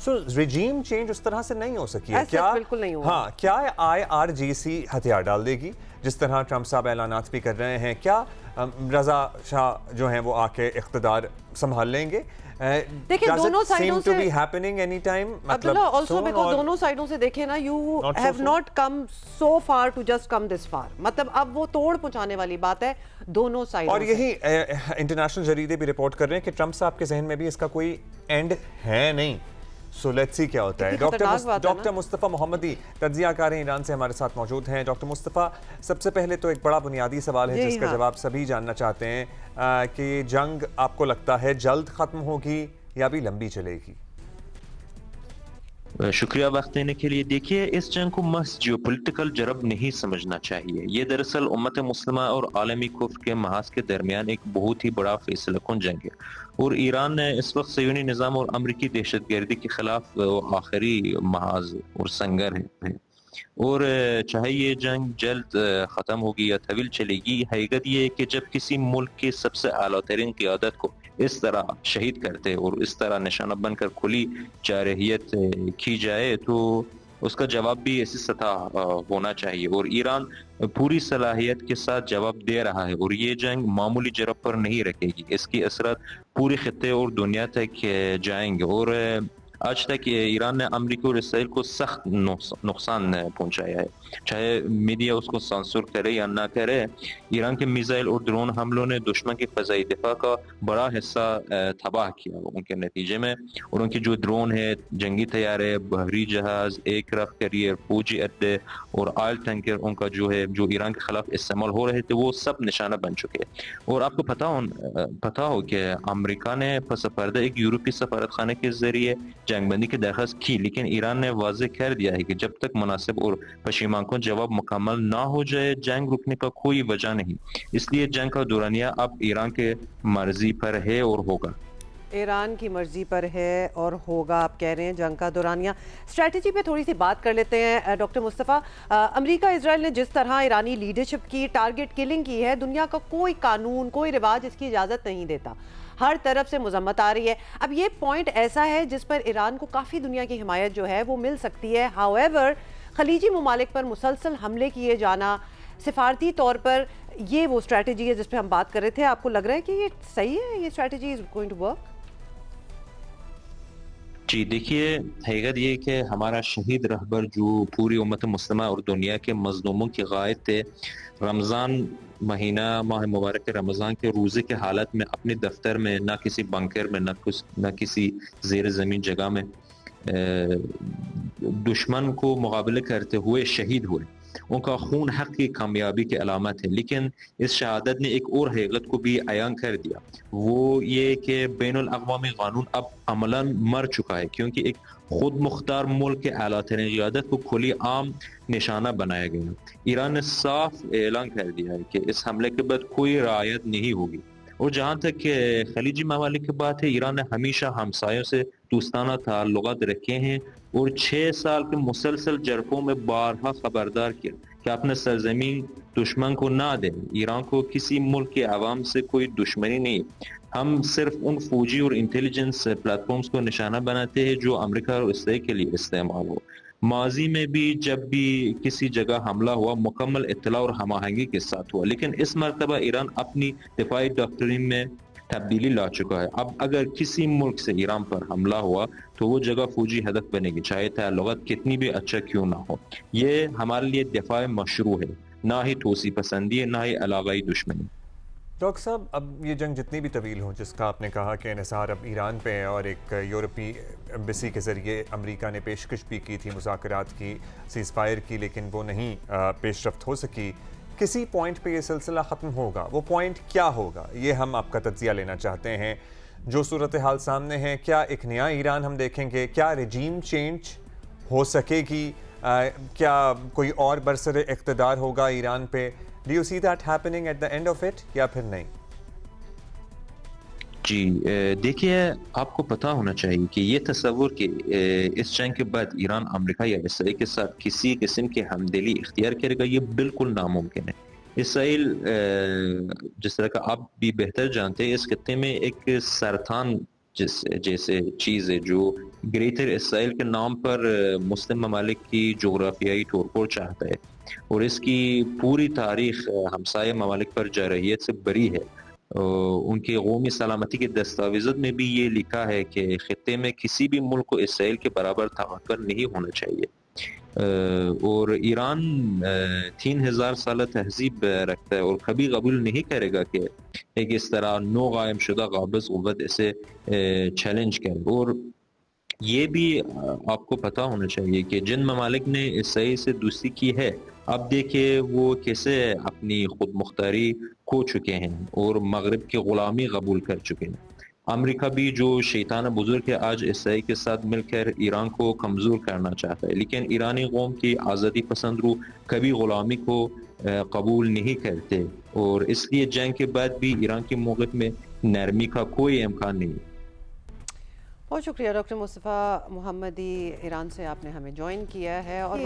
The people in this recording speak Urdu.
سو رجیم چینج اس طرح سے نہیں ہو سکی ہے. کیا بالکل نہیں ہوا. ہاں, کیا IRGC ہتھیار ڈال دے گی جس طرح ٹرمپ صاحب اعلانات بھی کر رہے ہیں؟ کیا رضا شاہ جو ہیں وہ آ کے اقتدار سنبھال لیں گے؟ دیکھیں دونوں سائڈوں سے دونوں سائڈوں سے دیکھیں نا, you have not come so far to just come this far. مطلب اب وہ توڑ پہنچانے والی بات ہے دونوں سائڈوں. اور یہی انٹرنیشنل جریدے بھی رپورٹ کر رہے ہیں کہ ٹرمپ صاحب کے ذہن میں بھی اس کا کوئی اینڈ ہے نہیں. سو لیٹس سی کیا ہوتا ہے. ڈاکٹر مصطفیٰ محمدی تجزیہ کار ایران سے ہمارے ساتھ موجود ہیں. ڈاکٹر مصطفیٰ, سب سے پہلے تو ایک بڑا بنیادی سوال ہے جس کا جواب سبھی جاننا چاہتے ہیں کہ یہ جنگ آپ کو لگتا ہے جلد ختم ہوگی یا بھی لمبی چلے گی؟ شکریہ وقت دینے کے لیے. دیکھیے, اس جنگ کو محض جیو پولیٹیکل جرب نہیں سمجھنا چاہیے. یہ دراصل امت مسلمہ اور عالمی کفر کے محاذ کے درمیان ایک بہت ہی بڑا فیصلہ کن جنگ ہے, اور ایران نے اس وقت صہیونی نظام اور امریکی دہشت گردی کے خلاف آخری محاذ اور سنگر ہے. اور چاہے یہ جنگ جلد ختم ہوگی یا طویل چلے گی, حقیقت یہ ہے کہ جب کسی ملک کی سب سے اعلیٰ ترین قیادت کو اس طرح شہید کرتے اور اس طرح نشانہ بن کر کھلی جارحیت کی جائے تو اس کا جواب بھی اسی سطح ہونا چاہیے, اور ایران پوری صلاحیت کے ساتھ جواب دے رہا ہے. اور یہ جنگ معمولی جرب پر نہیں رکھے گی, اس کی اثرات پورے خطے اور دنیا تک جائیں گے. اور آج تک ایران نے امریکہ اور اسرائیل کو سخت نقصان پہنچایا ہے, چاہے میڈیا اس کو سانسور کرے یا نہ کرے. ایران کے میزائل اور ڈرون حملوں نے دشمن کی فضائی دفاع کا بڑا حصہ تباہ کیا ان کے نتیجے میں. اور ان کے جو ڈرون ہے, جنگی طیارے, بحری جہاز, ایئر کرافٹ کیریئر, فوجی اڈے اور آئل ٹینکر, ان کا جو ہے جو ایران کے خلاف استعمال ہو رہے تھے, وہ سب نشانہ بن چکے. اور آپ کو پتا ہو کہ امریکہ نے پس پردہ ایک یورپی سفارت خانے کے ذریعے جنگ بندی کی درخواست کی, لیکن ایران نے واضح کر دیا ہے کہ جب تک مناسب اور پشیمان کن جواب مکمل نہ ہو جائے جنگ رکنے کا کوئی وجہ نہیں. اس لیے جنگ کا دورانیہ اب ایران کے مرضی پر ہے اور ہوگا. ایران کی مرضی پر ہے اور ہوگا آپ کہہ رہے ہیں جنگ کا دورانیہ. اسٹریٹجی پہ تھوڑی سی بات کر لیتے ہیں ڈاکٹر مصطفیٰ. امریکہ اسرائیل نے جس طرح ایرانی لیڈرشپ کی ٹارگٹ کلنگ کی ہے, دنیا کا کوئی قانون کوئی رواج اس کی اجازت نہیں دیتا. ہر طرف سے مذمت آ رہی ہے. اب یہ پوائنٹ ایسا ہے جس پر ایران کو کافی دنیا کی حمایت جو ہے وہ مل سکتی ہے. ہاؤیور خلیجی ممالک پر مسلسل حملے کیے جانا سفارتی طور پر, یہ وہ اسٹریٹجی ہے جس پہ ہم بات کر رہے تھے. آپ کو لگ رہا ہے کہ یہ صحیح ہے, یہ strategy is going to work? جی دیکھیے, حقیقت یہ کہ ہمارا شہید رہبر جو پوری امت مسلمہ اور دنیا کے مظلوموں کے قائد تھے, رمضان مہینہ, ماہ مبارک رمضان کے روزے کے حالت میں اپنے دفتر میں, نہ کسی بنکر میں, نہ کسی زیر زمین جگہ میں, دشمن کو مقابلہ کرتے ہوئے شہید ہوئے. ان کا خون حق کی کامیابی کی علامت ہے, لیکن اس شہادت نے ایک اور حقیقت کو بھی عیان کر دیا, وہ یہ کہ بین الاقوامی قانون اب عملاً مر چکا ہے, کیونکہ ایک خود مختار ملک کے اعلیٰ ترین قیادت کو کھلی عام نشانہ بنایا گیا. ایران نے صاف اعلان کر دیا ہے کہ اس حملے کے بعد کوئی رعایت نہیں ہوگی. اور جہاں تک کہ خلیجی ممالک کی بات ہے, ایران نے ہمیشہ ہمسایوں سے دوستانہ تعلقات رکھے ہیں اور 6 سال کے مسلسل جرفوں میں بارہا خبردار کیا کہ اپنے سرزمین دشمن کو نہ دیں. ایران کو کسی ملک کے عوام سے کوئی دشمنی نہیں, ہم صرف ان فوجی اور انٹیلیجنس پلیٹ فارمز کو نشانہ بناتے ہیں جو امریکہ اور اسرائیل کے لیے استعمال ہو. ماضی میں بھی جب بھی کسی جگہ حملہ ہوا مکمل اطلاع اور ہم آہنگی کے ساتھ ہوا, لیکن اس مرتبہ ایران اپنی دفاعی ڈاکٹرین میں تبدیلی لا چکا ہے. اب اگر کسی ملک سے ایران پر حملہ ہوا تو وہ جگہ فوجی ہدف بنے گی, چاہے تعلقات کتنی بھی اچھا کیوں نہ ہو. یہ ہمارے لیے دفاع مشروع ہے, نہ ہی توسیع پسندی ہے, نہ ہی علاقائی دشمنی. ڈاکٹر صاحب, اب یہ جنگ جتنی بھی طویل ہو, جس کا آپ نے کہا کہ انحصار اب ایران پہ ہے, اور ایک یورپی ایمبیسی کے ذریعے امریکہ نے پیشکش بھی کی تھی مذاکرات کی, سیز فائر کی, لیکن وہ نہیں پیش رفت ہو سکی. کسی پوائنٹ پہ یہ سلسلہ ختم ہوگا, وہ پوائنٹ کیا ہوگا, یہ ہم آپ کا تجزیہ لینا چاہتے ہیں. جو صورتحال سامنے ہے, کیا ایک نیا ایران ہم دیکھیں گے, کیا رجیم چینج ہو سکے گی, کیا کوئی اور برسر اقتدار ہوگا ایران پہ؟ Do you see that happening at the end of it یا پھر نہیں؟ جی دیکھیے, آپ کو پتا ہونا چاہیے کہ یہ تصور کہ اس جنگ کے بعد ایران امریکہ یا اسرائیل کے ساتھ کسی قسم کی ہمدلی اختیار کرے گا, یہ بالکل ناممکن ہے. اسرائیل جس طرح کا آپ بھی بہتر جانتے ہیں, اس خطے میں ایک سرطان جیسے چیز ہے جو گریٹر اسرائیل کے نام پر مسلم ممالک کی جغرافیائی توڑ پھوڑ چاہتا ہے، اور اس کی پوری تاریخ ہمسایہ ممالک پر جارحیت سے بری ہے۔ ان کے قومی سلامتی کے دستاویزات میں بھی یہ لکھا ہے کہ خطے میں کسی بھی ملک کو اسرائیل کے برابر طاقتور نہیں ہونا چاہیے، اور ایران 3000 سالہ تہذیب رکھتا ہے اور کبھی قبول نہیں کرے گا کہ ایک اس طرح نو قائم شدہ قابض قوت اسے چیلنج کرے۔ اور یہ بھی آپ کو پتا ہونا چاہیے کہ جن ممالک نے اسرائیل سے دوستی کی ہے، اب دیکھیں وہ کیسے اپنی خود مختاری کھو چکے ہیں اور مغرب کی غلامی قبول کر چکے ہیں۔ امریکہ بھی جو شیطان بزرگ ہے، آج اسرائیل کے ساتھ مل کر ایران کو کمزور کرنا چاہتا ہے، لیکن ایرانی قوم کی آزادی پسند روح کبھی غلامی کو قبول نہیں کرتے، اور اس لیے جنگ کے بعد بھی ایران کے موقف میں نرمی کا کوئی امکان نہیں۔ بہت شکریہ ڈاکٹر مصطفیٰ محمدی، ایران سے آپ نے ہمیں جوائن کیا ہے۔ اور